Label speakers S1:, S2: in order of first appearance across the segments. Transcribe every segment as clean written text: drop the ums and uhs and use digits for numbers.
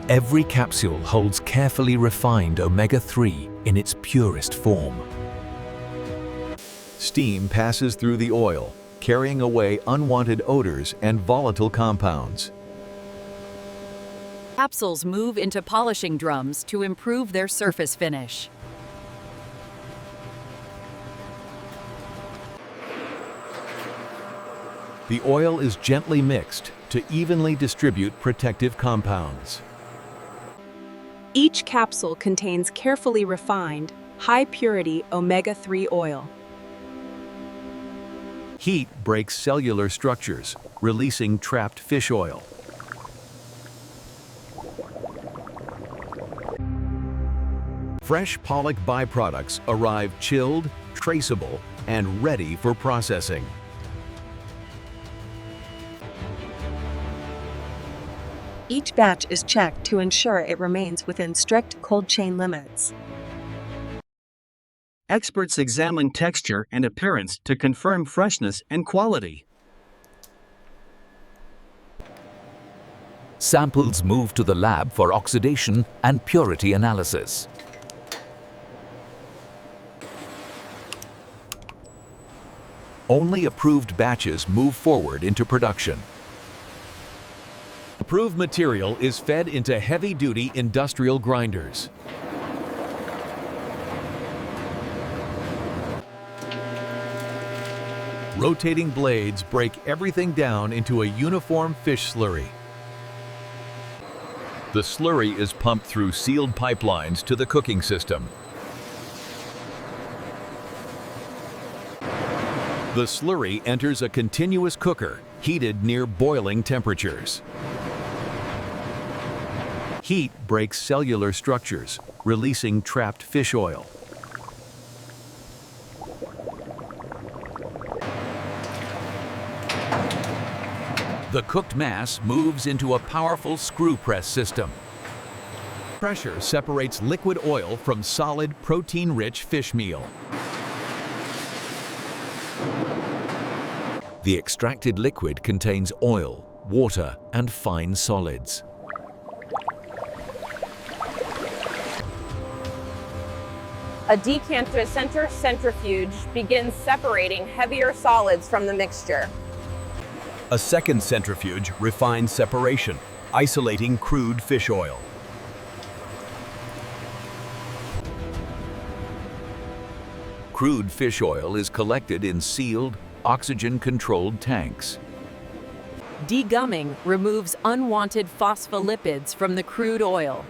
S1: Every capsule holds carefully refined omega-3 in its purest form.
S2: Steam passes through the oil, carrying away unwanted odors and volatile compounds.
S3: Capsules move into polishing drums to improve their surface finish.
S2: The oil is gently mixed to evenly distribute protective compounds.
S4: Each capsule contains carefully refined, high-purity omega-3 oil.
S2: Heat breaks cellular structures, releasing trapped fish oil. Fresh pollock byproducts arrive chilled, traceable, and ready for processing.
S4: Each batch is checked to ensure it remains within strict cold chain limits.
S5: Experts examine texture and appearance to confirm freshness and quality.
S1: Samples move to the lab for oxidation and purity analysis.
S2: Only approved batches move forward into production. Approved material is fed into heavy-duty industrial grinders. Rotating blades break everything down into a uniform fish slurry. The slurry is pumped through sealed pipelines to the cooking system. The slurry enters a continuous cooker, heated near boiling temperatures. Heat breaks cellular structures, releasing trapped fish oil. The cooked mass moves into a powerful screw press system. Pressure separates liquid oil from solid, protein-rich fish meal. The extracted liquid contains oil, water, and fine solids.
S6: A decanter center centrifuge begins separating heavier solids from the mixture.
S7: A second centrifuge refines separation, isolating crude fish oil.
S2: Crude fish oil is collected in sealed, oxygen-controlled tanks.
S3: Degumming removes unwanted phospholipids from the crude oil.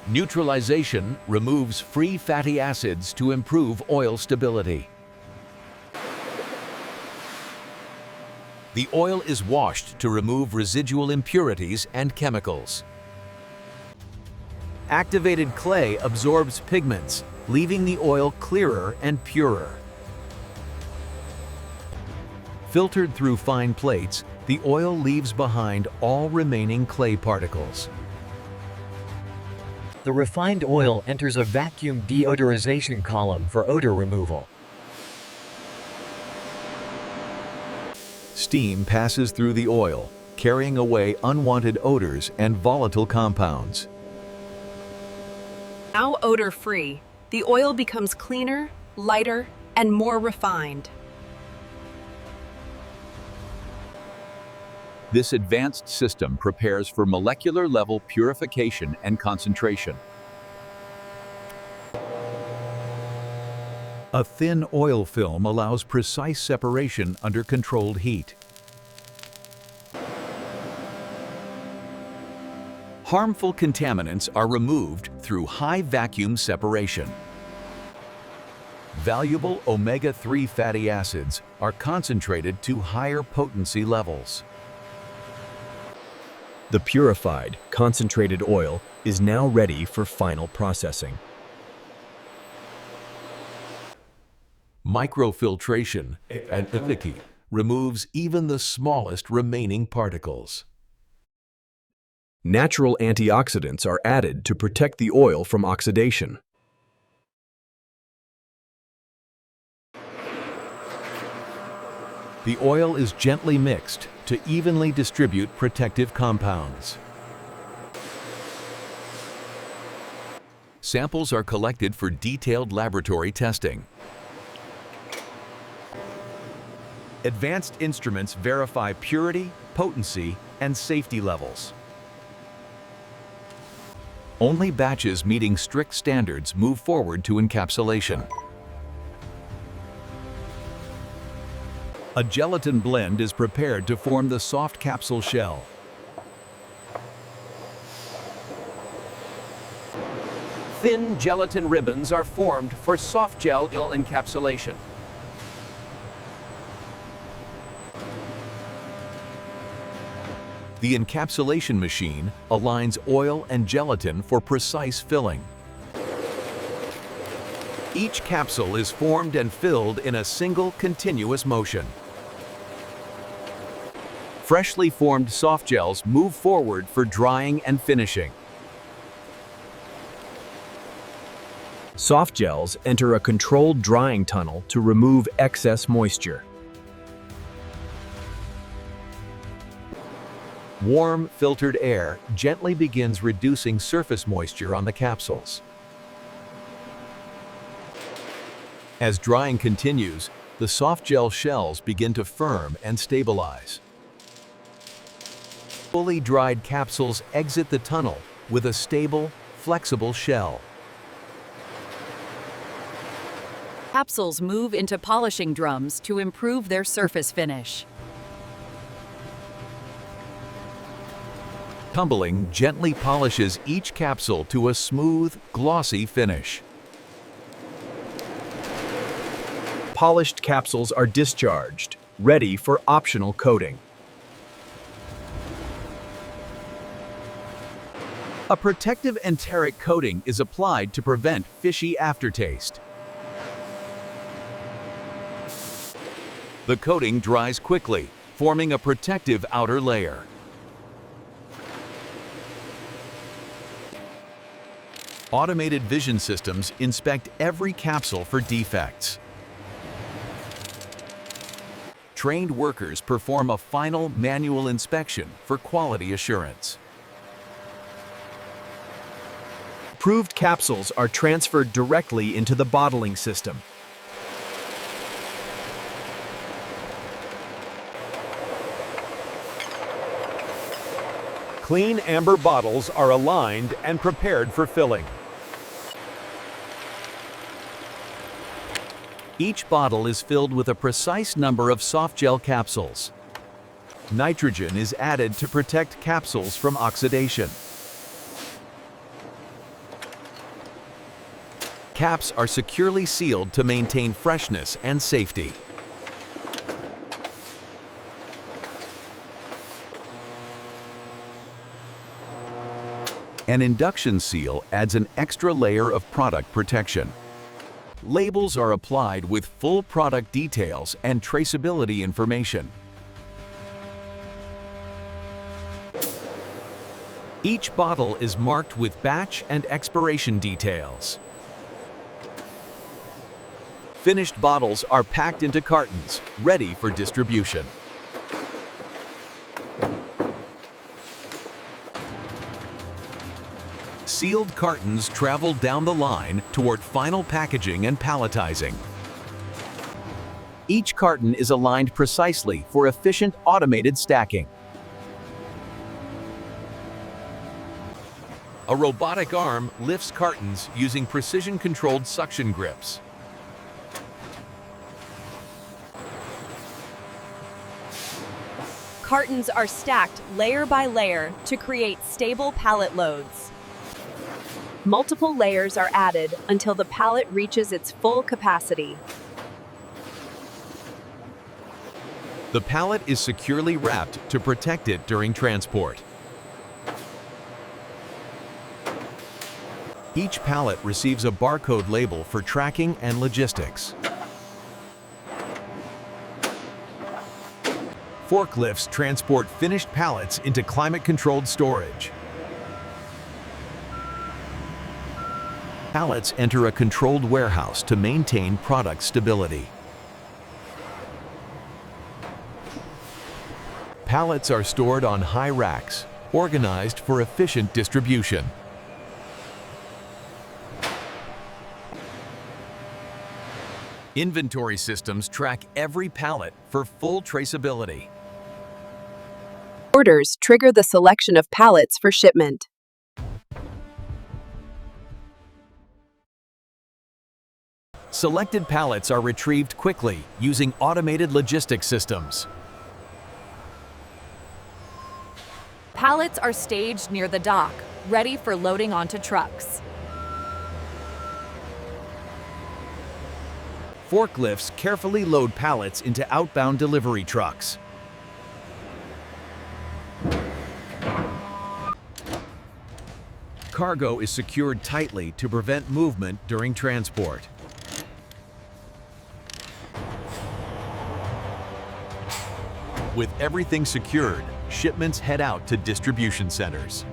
S2: Neutralization removes free fatty acids to improve oil stability. The oil is washed to remove residual impurities and chemicals. Activated clay absorbs pigments, leaving the oil clearer and purer. Filtered through fine plates, the oil leaves behind all remaining clay particles.
S8: The refined oil enters a vacuum deodorization column for odor removal.
S2: Steam passes through the oil, carrying away unwanted odors and volatile compounds.
S4: Now odor-free, the oil becomes cleaner, lighter, and more refined.
S2: This advanced system prepares for molecular-level purification and concentration. A thin oil film allows precise separation under controlled heat. Harmful contaminants are removed through high vacuum separation. Valuable omega-3 fatty acids are concentrated to higher potency levels.
S7: The purified, concentrated oil is now ready for final processing.
S2: Microfiltration removes even the smallest remaining particles.
S7: Natural antioxidants are added to protect the oil from oxidation.
S1: The oil is gently mixed to evenly distribute protective compounds.
S2: Samples are collected for detailed laboratory testing.
S7: Advanced instruments verify purity, potency, and safety levels.
S2: Only batches meeting strict standards move forward to encapsulation.
S7: A gelatin blend is prepared to form the soft capsule shell.
S9: Thin gelatin ribbons are formed for soft gel encapsulation.
S2: The encapsulation machine aligns oil and gelatin for precise filling. Each capsule is formed and filled in a single continuous motion. Freshly formed soft gels move forward for drying and finishing.
S7: Soft gels enter a controlled drying tunnel to remove excess moisture.
S2: Warm, filtered air gently begins reducing surface moisture on the capsules. As drying continues, the soft gel shells begin to firm and stabilize. Fully dried capsules exit the tunnel with a stable, flexible shell.
S3: Capsules move into polishing drums to improve their surface finish.
S2: Tumbling gently polishes each capsule to a smooth, glossy finish.
S7: Polished capsules are discharged, ready for optional coating.
S2: A protective enteric coating is applied to prevent fishy aftertaste. The coating dries quickly, forming a protective outer layer. Automated vision systems inspect every capsule for defects. Trained workers perform a final manual inspection for quality assurance.
S7: Approved capsules are transferred directly into the bottling system. Clean amber bottles are aligned and prepared for filling.
S2: Each bottle is filled with a precise number of soft gel capsules. Nitrogen is added to protect capsules from oxidation. Caps are securely sealed to maintain freshness and safety. An induction seal adds an extra layer of product protection. Labels are applied with full product details and traceability information. Each bottle is marked with batch and expiration details. Finished bottles are packed into cartons, ready for distribution. Sealed cartons travel down the line toward final packaging and palletizing. Each carton is aligned precisely for efficient automated stacking. A robotic arm lifts cartons using precision-controlled suction grips.
S10: Cartons are stacked layer by layer to create stable pallet loads. Multiple layers are added until the pallet reaches its full capacity.
S2: The pallet is securely wrapped to protect it during transport. Each pallet receives a barcode label for tracking and logistics. Forklifts transport finished pallets into climate-controlled storage. Pallets enter a controlled warehouse to maintain product stability. Pallets are stored on high racks, organized for efficient distribution. Inventory systems track every pallet for full traceability.
S10: Orders trigger the selection of pallets for shipment.
S2: Selected pallets are retrieved quickly using automated logistics systems.
S3: Pallets are staged near the dock, ready for loading onto trucks.
S2: Forklifts carefully load pallets into outbound delivery trucks. Cargo is secured tightly to prevent movement during transport. With everything secured, shipments head out to distribution centers.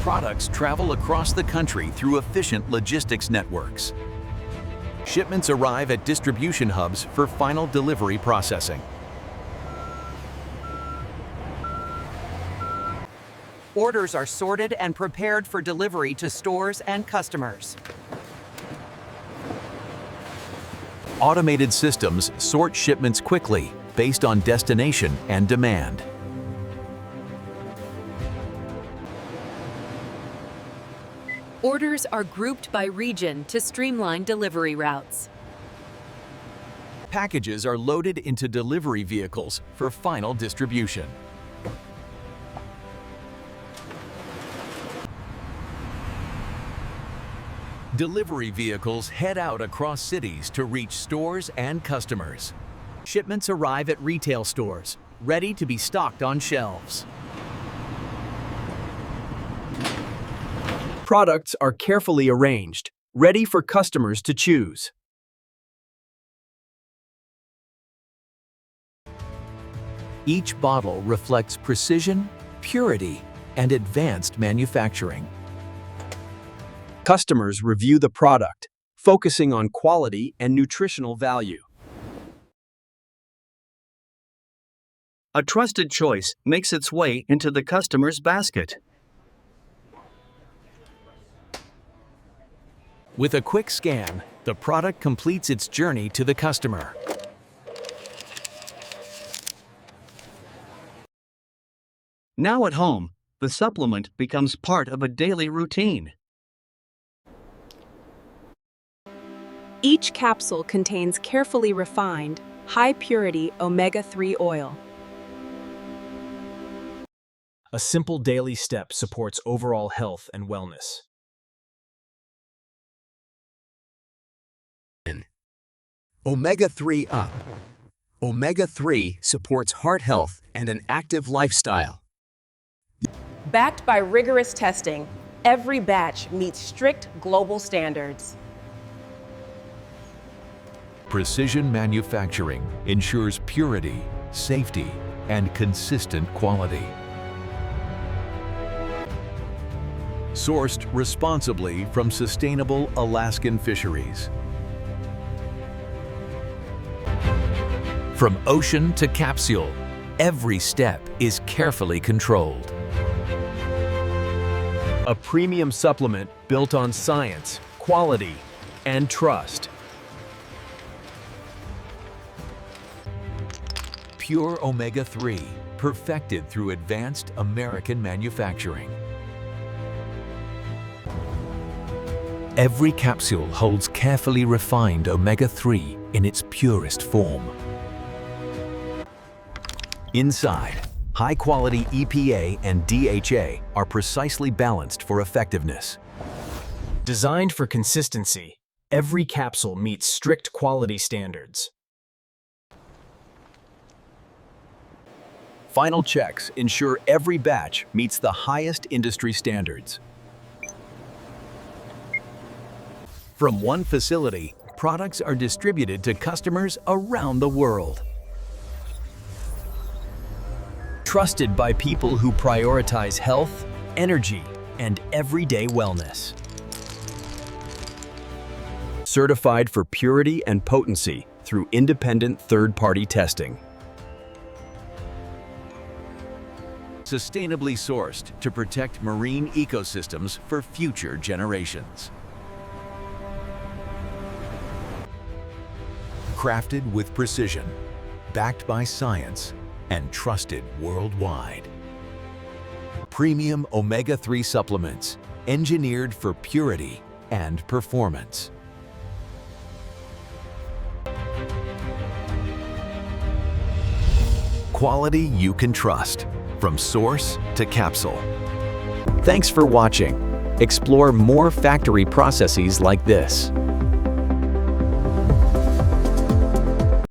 S2: Products travel across the country through efficient logistics networks. Shipments arrive at distribution hubs for final delivery processing.
S3: Orders are sorted and prepared for delivery to stores and customers.
S2: Automated systems sort shipments quickly based on destination and demand.
S3: Orders are grouped by region to streamline delivery routes.
S2: Packages are loaded into delivery vehicles for final distribution. Delivery vehicles head out across cities to reach stores and customers. Shipments arrive at retail stores, ready to be stocked on shelves.
S7: Products are carefully arranged, ready for customers to choose.
S2: Each bottle reflects precision, purity, and advanced manufacturing.
S7: Customers review the product, focusing on quality and nutritional value.
S5: A trusted choice makes its way into the customer's basket.
S2: With a quick scan, the product completes its journey to the customer.
S5: Now at home, the supplement becomes part of a daily routine.
S10: Each capsule contains carefully refined, high-purity omega-3 oil.
S7: A simple daily step supports overall health and wellness.
S11: Omega-3 Up. Omega-3 supports heart health and an active lifestyle.
S6: Backed by rigorous testing, every batch meets strict global standards.
S2: Precision manufacturing ensures purity, safety, and consistent quality. Sourced responsibly from sustainable Alaskan fisheries. From ocean to capsule, every step is carefully controlled.
S7: A premium supplement built on science, quality, and trust.
S2: Pure omega-3, perfected through advanced American manufacturing. Every capsule holds carefully refined omega-3 in its purest form. Inside, high-quality EPA and DHA are precisely balanced for effectiveness.
S7: Designed for consistency, every capsule meets strict quality standards.
S2: Final checks ensure every batch meets the highest industry standards. From one facility, products are distributed to customers around the world.
S7: Trusted by people who prioritize health, energy, and everyday wellness. Certified for purity and potency, through independent third-party testing.
S2: Sustainably sourced to protect marine ecosystems for future generations. Crafted with precision, backed by science, and trusted worldwide. Premium omega-3 supplements, engineered for purity and performance. Quality you can trust, from source to capsule. Thanks for watching. Explore more factory processes like this.